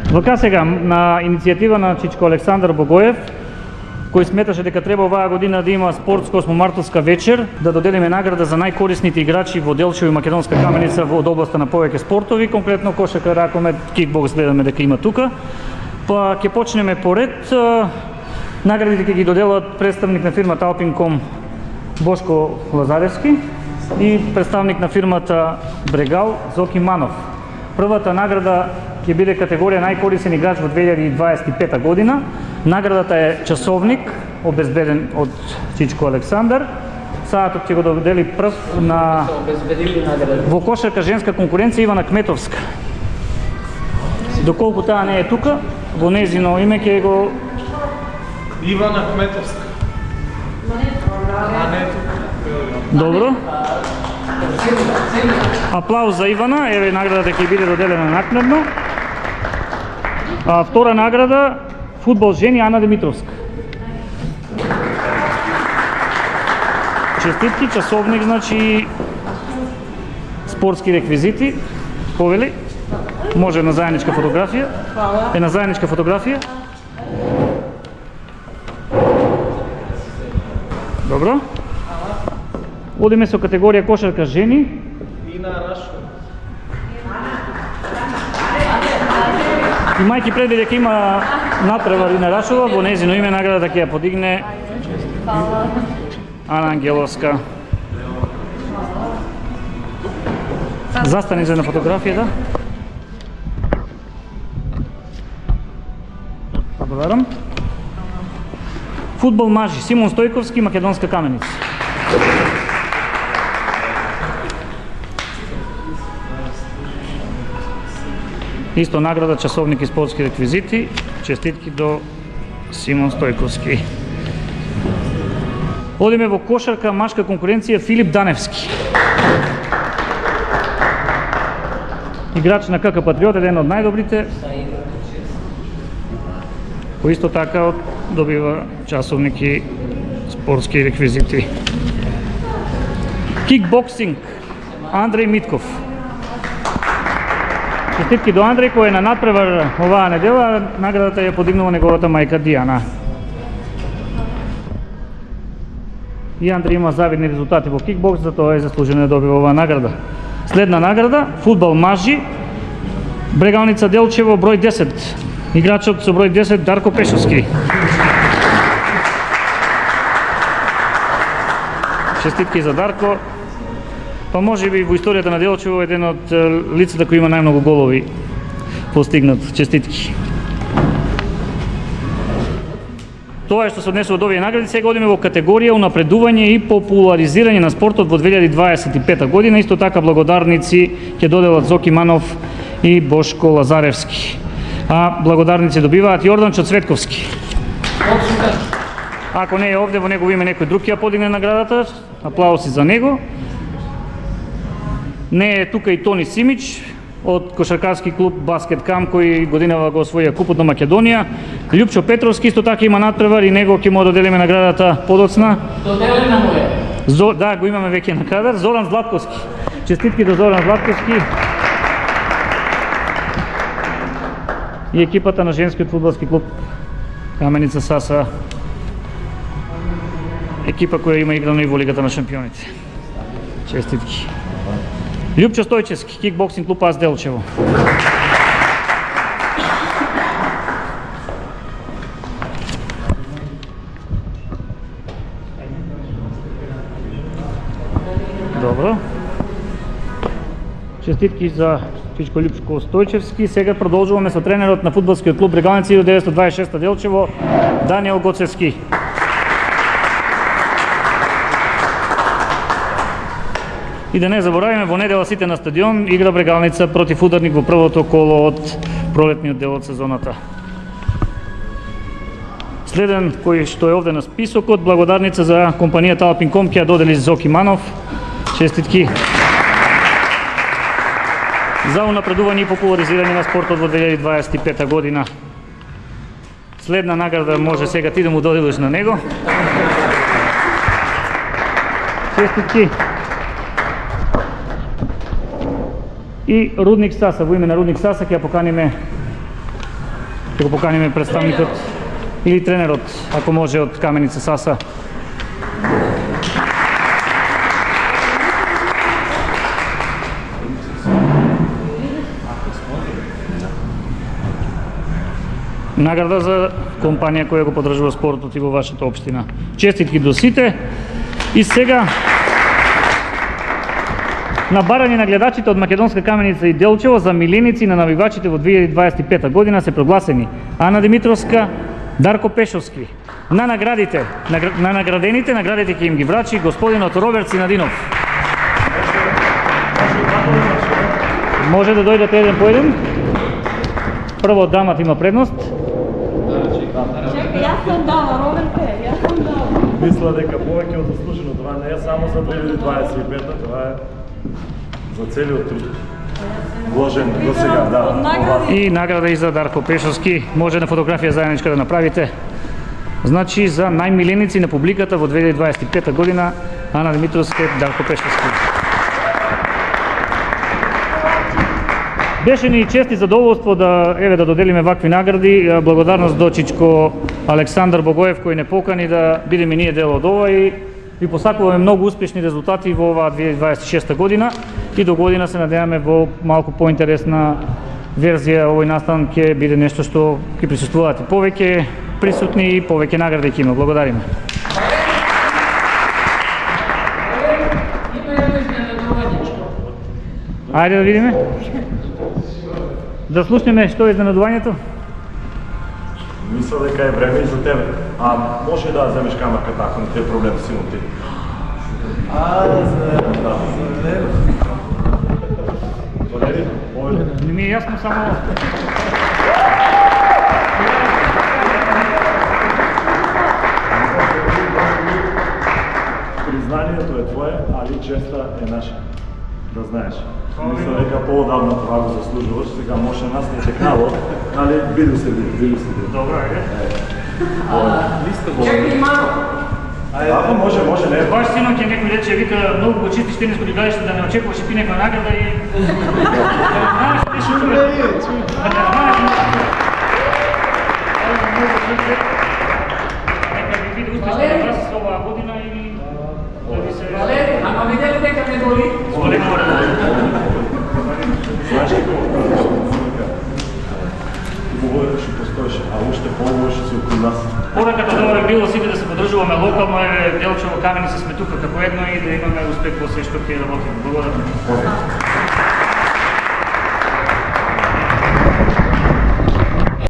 Вака сега, на иницијатива на Чичко Александар Богоев, кој сметаше дека треба оваа година да има спортско 8-мартовска вечер, да доделиме награда за најкорисните играчи во Делчево и Македонска Каменица од областа на повеќе спортови, конкретно кошарка, ракомет, кикбокс гледаме дека има тука. Па ќе почнеме поред. Наградите ќе ги доделат представник на фирмата Alpin.com Бошко Лазаревски и представник на фирмата Брегал Зоки Манов. Првата награда ќе биде категорија најкорисен играч во 2025 година. Наградата е часовник, обезбеден од Чичко Александар. Саатот ќе го додели прв на во кошарка женска конкуренција Ивана Кметовска. Доколку таа не е тука, во незино име ќе го Ивана Кметовска. Добро. Аплауз за Ивана, еве наградата ќе биде доделена накнадно. Втора награда фудбал жени Ана Димитровска. Честитки, часовник, значи спортски реквизити. Повели? Може на заедничка фотографија. Хвала. Една заедничка фотографија. Добро. Одиме со категорија кошарка жени. Ина Рашова. Имајќи предвид дека има натпревар Ина Рашова, во незино име наградата ќе ја подигне Ана Ангеловска. Застани за на фотографија, да. Благодарам. Фудбал мажи Симон Стојковски, Македонска Каменица. Исто награда, часовник и спортски реквизити. Честитки до Симон Стојковски. Одиме во кошарка машка конкуренција Филип Даневски. Играч на КК Патриот, еден од најдобрите. Кој исто така добива часовник и спортски реквизити. Кикбоксинг Андреј Митков. Честитки до Андреј кој е на надпревар оваа недела, наградата ја подигнува неговата мајка Дијана. И Андреј има завидни резултати во кикбокс, затоа е заслужено да добива оваа награда. Следна награда, фудбал мажи, Брегалница Делчево, број 10. Играчот со број 10 Дарко Пешовски. Честитки за Дарко. Па може би во историјата на Делчево еден од лицата кои има најмногу голови постигнат. Честитки. Тоа е што се однесува до овие награди. Сега одиме во категорија унапредување и популаризирање на спортот во 2025 година. Исто така благодарници ќе доделат Зоки Манов и Бошко Лазаревски. А благодарници добиваат Јорданчо Цветковски. Ако не е овде, во негово име некој друг ќе ја подигне наградата. Аплауси за него. Не е тука и Тони Симич од кошаркарски клуб Баскет Кам кој годинава го освоија купот на Македонија. Лјупчо Петровски исто така има надпревар и него ќе му доделиме наградата подоцна. Доделена му е. Да, го имаме веќе на кадар. Зоран Златковски. Честитки до Зоран Златковски. И екипата на женскиот фудбалски клуб Каменица Саса. Екипа која има играно и во Лигата на шампионите. Честитки. Лјупчо Стојчевски, кикбоксинг клуб АС Делчево. Добро. Честитки за Чичко Лјупчко Стојчевски. Сега продолжуваме со тренерот на фудбалскиот клуб Брегалница 1926 Делчево, Даниел Гоцевски. И да не заборавиме, во недела сите на стадион игра Брегалница против Ударник во првото коло од пролетниот дел од сезоната. Следен кој што е овде на списокот, благодарница за компанијата Alpin.com ќе ја додели Зоки Манов. Честитки за унапредување и популаризирање на спортот во 2025 година. Следна награда може сега ти да му доделиш на него. Честитки. И Рудник Саса, во име на Рудник Саса ќе ја поканиме Ќе го поканиме представникот или тренерот, ако може, од Каменица Саса. Награда за компанија која го поддржува спортот и во вашата општина. Честитки до сите. И сега на барање на гледачите од Македонска Каменица и Делчево за миленици на навивачите во 2025 година се прогласени Ана Димитровска, Дарко Пешовски. На наградените ќе им ги врачи господинот Роберт Синадинов. Може да дојдете еден по еден. Прво дамата има предност. Чекай, јас сум дала, Роберте, јас сум дала. Мисла дека повеќе од заслужено, това не е само за 2025, това е за целиот труд. Вложен до сега, да. И награда и за Дарко Пешовски. Може на фотографија заедничка да направите. Значи за најмиленици на публиката во 2025 година Ана Димитровска и Дарко Пешовски. Беше ни чест и задоволство да доделиме вакви награди. Благодарност до Чичко Александар Богоев кој не покани да бидеме ние дел од ова и ви посакуваме многу успешни резултати во оваа 2026 година и до година се надеваме во малку поинтересна верзија овој настан ќе биде нешто што ќе присуствуваат и повеќе присутни и повеќе награди ќе има. Благодариме. Има едно изненадувањечко. Ајде да видиме. Да слушнеме што е изненадувањето. Мисля дека е време и за тебе. А може да земеш камерката ако не ти е проблем силно ти. Валери, повеќе. Не ми е јасно само Признанието е твое, али честа е наша. Да знаеш. Мисля дека поодавна това го заслужуваш, сега може нас не текнало, али биду се биду. Добро, ајде. Чекай малку. Ако може, не. Баш синоќ некој рече, вика, многу го чистиш тениско игралиште да не очекуваш и ти некоја награда и... Знаеш, ти што чуе? Да знаеш, нека ви биде успешно да вас оваа година и да ви се... Валери, ама видели дека не доли? Знаеш како? Говориш и постоиш, а уште по-лоши се околу нас. Пораката добро било сите да се подржуваме локално, Делчево, Каменица сме тука како едно и да имаме успех во се што ќе работиме. Благодарам.